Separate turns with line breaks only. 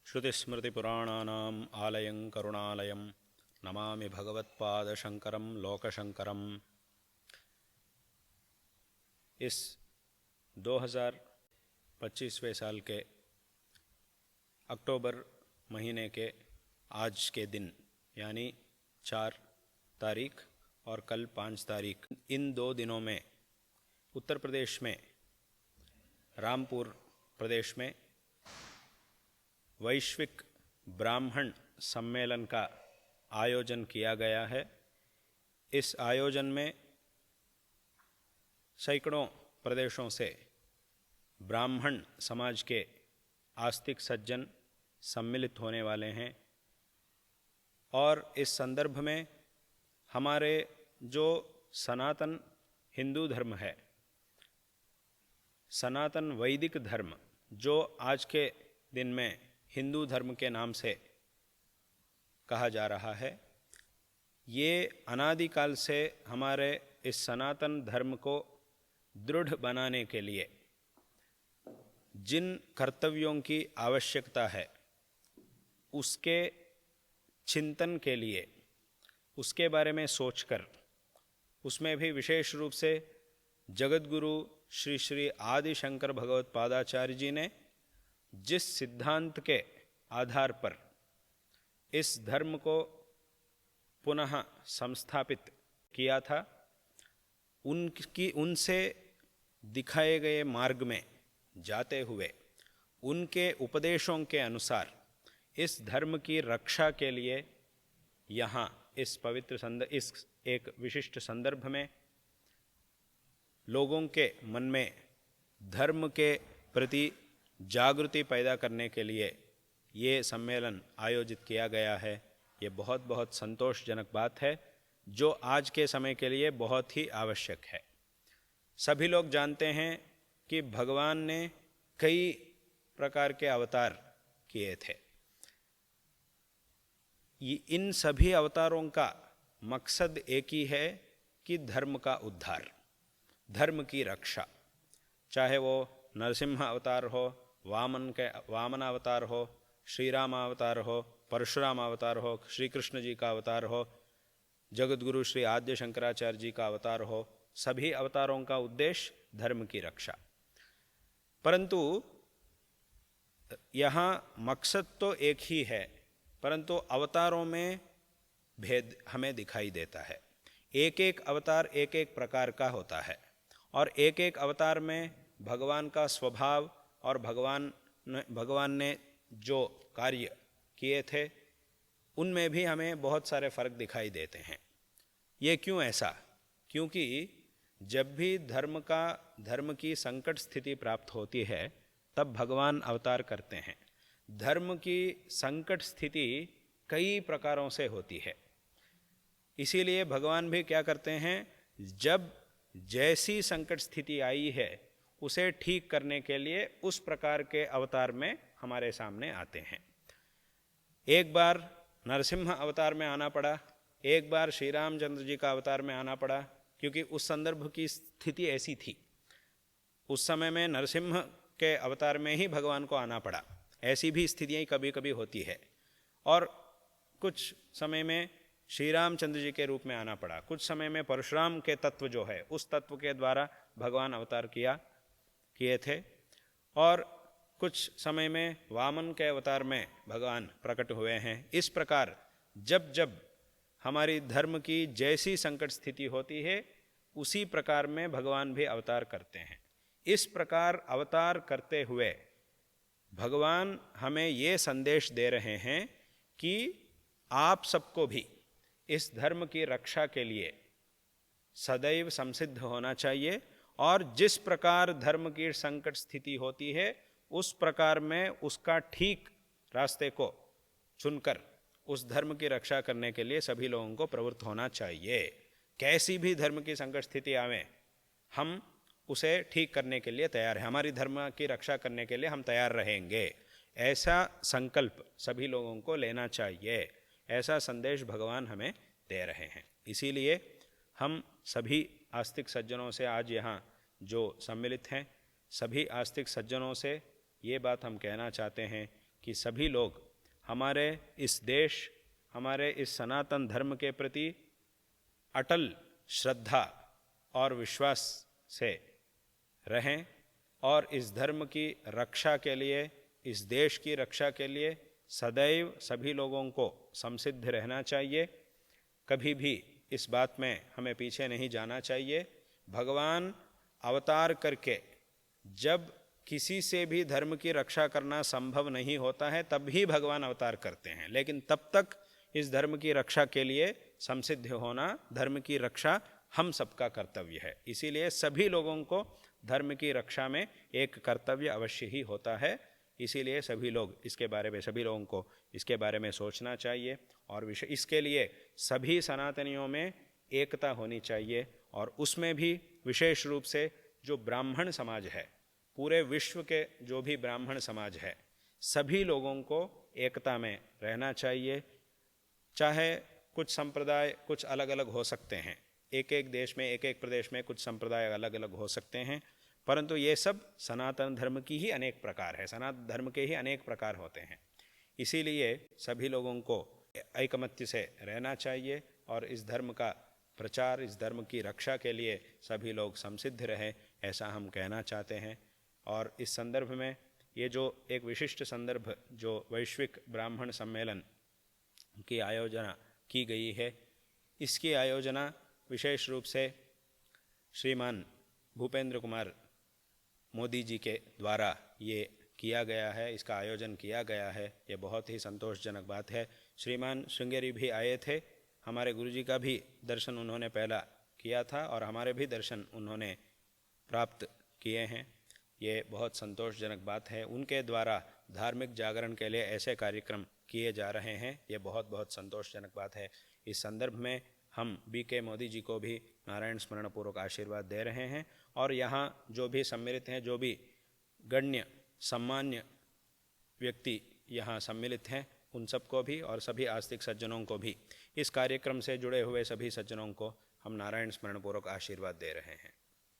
श्रुतिस्मृतिपुराणानाम् आलयं करुणालयं नमामि भगवत्पादशंकरं लोकशंकरम। इस 2025वें साल के अक्टूबर महीने के आज के दिन यानी 4 तारीख और कल 5 तारीख, इन 2 दिनों में उत्तर प्रदेश में रामपुर प्रदेश में वैश्विक ब्राह्मण सम्मेलन का आयोजन किया गया है। इस आयोजन में सैकड़ों प्रदेशों से ब्राह्मण समाज के आस्तिक सज्जन सम्मिलित होने वाले हैं और इस संदर्भ में हमारे जो सनातन हिंदू धर्म है, सनातन वैदिक धर्म जो आज के दिन में हिंदू धर्म के नाम से कहा जा रहा है, ये अनादिकाल से हमारे इस सनातन धर्म को दृढ़ बनाने के लिए जिन कर्तव्यों की आवश्यकता है उसके चिंतन के लिए, उसके बारे में सोचकर, उसमें भी विशेष रूप से जगतगुरु श्री श्री आदि शंकर भगवत पादाचार्य जी ने जिस सिद्धांत के आधार पर इस धर्म को पुनः संस्थापित किया था, उनसे दिखाए गए मार्ग में जाते हुए उनके उपदेशों के अनुसार इस धर्म की रक्षा के लिए यहाँ इस इस एक विशिष्ट संदर्भ में लोगों के मन में धर्म के प्रति जागृति पैदा करने के लिए ये सम्मेलन आयोजित किया गया है। ये बहुत बहुत संतोषजनक बात है जो आज के समय के लिए बहुत ही आवश्यक है। सभी लोग जानते हैं कि भगवान ने कई प्रकार के अवतार किए थे। इन सभी अवतारों का मकसद एक ही है कि धर्म का उद्धार, धर्म की रक्षा, चाहे वो नरसिंह अवतार हो, वामन अवतार हो, श्री राम अवतार हो, परशुराम अवतार हो, श्री कृष्ण जी का अवतार हो, जगतगुरु श्री आद्य शंकराचार्य जी का अवतार हो, सभी अवतारों का उद्देश्य धर्म की रक्षा। परंतु यहाँ मकसद तो एक ही है, परंतु अवतारों में भेद हमें दिखाई देता है। एक एक अवतार एक एक प्रकार का होता है और एक एक अवतार में भगवान का स्वभाव और भगवान ने जो कार्य किए थे उनमें भी हमें बहुत सारे फर्क दिखाई देते हैं। ये क्यों ऐसा? क्योंकि जब भी धर्म की संकट स्थिति प्राप्त होती है तब भगवान अवतार करते हैं। धर्म की संकट स्थिति कई प्रकारों से होती है, इसीलिए भगवान भी क्या करते हैं, जब जैसी संकट स्थिति आई है उसे ठीक करने के लिए उस प्रकार के अवतार में हमारे सामने आते हैं। एक बार नरसिंह अवतार में आना पड़ा, एक बार श्री रामचंद्र जी का अवतार में आना पड़ा, क्योंकि उस संदर्भ की स्थिति ऐसी थी। उस समय में नरसिंह के अवतार में ही भगवान को आना पड़ा। ऐसी भी स्थितियाँ कभी कभी होती है। और कुछ समय में श्री रामचंद्र जी के रूप में आना पड़ा, कुछ समय में परशुराम के तत्व जो है उस तत्व के द्वारा भगवान अवतार किए थे, और कुछ समय में वामन के अवतार में भगवान प्रकट हुए हैं। इस प्रकार जब जब हमारी धर्म की जैसी संकट स्थिति होती है उसी प्रकार में भगवान भी अवतार करते हैं। इस प्रकार अवतार करते हुए भगवान हमें ये संदेश दे रहे हैं कि आप सबको भी इस धर्म की रक्षा के लिए सदैव संसिद्ध होना चाहिए और जिस प्रकार धर्म की संकट स्थिति होती है उस प्रकार में उसका ठीक रास्ते को चुनकर उस धर्म की रक्षा करने के लिए सभी लोगों को प्रवृत्त होना चाहिए। कैसी भी धर्म की संकट स्थिति आवे हम उसे ठीक करने के लिए तैयार हैं, हमारी धर्म की रक्षा करने के लिए हम तैयार रहेंगे, ऐसा संकल्प सभी लोगों को लेना चाहिए। ऐसा संदेश भगवान हमें दे रहे हैं। इसीलिए हम सभी आस्तिक सज्जनों से आज यहाँ जो सम्मिलित हैं, सभी आस्तिक सज्जनों से ये बात हम कहना चाहते हैं कि सभी लोग हमारे इस देश, हमारे इस सनातन धर्म के प्रति अटल श्रद्धा और विश्वास से रहें और इस धर्म की रक्षा के लिए, इस देश की रक्षा के लिए सदैव सभी लोगों को संसिद्ध रहना चाहिए। कभी भी इस बात में हमें पीछे नहीं जाना चाहिए। भगवान अवतार करके जब किसी से भी धर्म की रक्षा करना संभव नहीं होता है तब ही भगवान अवतार करते हैं, लेकिन तब तक इस धर्म की रक्षा के लिए संसिद्ध होना, धर्म की रक्षा हम सबका कर्तव्य है। इसीलिए सभी लोगों को धर्म की रक्षा में एक कर्तव्य अवश्य ही होता है। इसीलिए सभी लोग इसके बारे में, सभी लोगों को इसके बारे में सोचना चाहिए और इसके लिए सभी सनातनियों में एकता होनी चाहिए और उसमें भी विशेष रूप से जो ब्राह्मण समाज है, पूरे विश्व के जो भी ब्राह्मण समाज है, सभी लोगों को एकता में रहना चाहिए। चाहे कुछ संप्रदाय कुछ अलग अलग हो सकते हैं, एक एक देश में, एक एक प्रदेश में कुछ संप्रदाय अलग अलग हो सकते हैं, परंतु ये सब सनातन धर्म की ही अनेक प्रकार है, सनातन धर्म के ही अनेक प्रकार होते हैं। इसीलिए सभी लोगों को ऐकमत्य से रहना चाहिए और इस धर्म का प्रचार, इस धर्म की रक्षा के लिए सभी लोग संसिद्ध रहें, ऐसा हम कहना चाहते हैं। और इस संदर्भ में ये जो एक विशिष्ट संदर्भ जो वैश्विक ब्राह्मण सम्मेलन की आयोजना की गई है, इसकी आयोजना विशेष रूप से श्रीमान भूपेंद्र कुमार मोदी जी के द्वारा ये किया गया है, इसका आयोजन किया गया है। ये बहुत ही संतोषजनक बात है। श्रीमान श्रृंगेरी भी आए थे, हमारे गुरुजी का भी दर्शन उन्होंने पहला किया था और हमारे भी दर्शन उन्होंने प्राप्त किए हैं। ये बहुत संतोषजनक बात है। उनके द्वारा धार्मिक जागरण के लिए ऐसे कार्यक्रम किए जा रहे हैं, ये बहुत बहुत संतोषजनक बात है। इस संदर्भ में हम BK मोदी जी को भी नारायण स्मरण पूर्वक आशीर्वाद दे रहे हैं और यहाँ जो भी सम्मिलित हैं, जो भी गण्य सम्मान्य व्यक्ति यहाँ सम्मिलित हैं, उन सबको भी और सभी आस्तिक सज्जनों को भी, इस कार्यक्रम से जुड़े हुए सभी सज्जनों को हम नारायण स्मरण पूर्वक आशीर्वाद दे रहे हैं।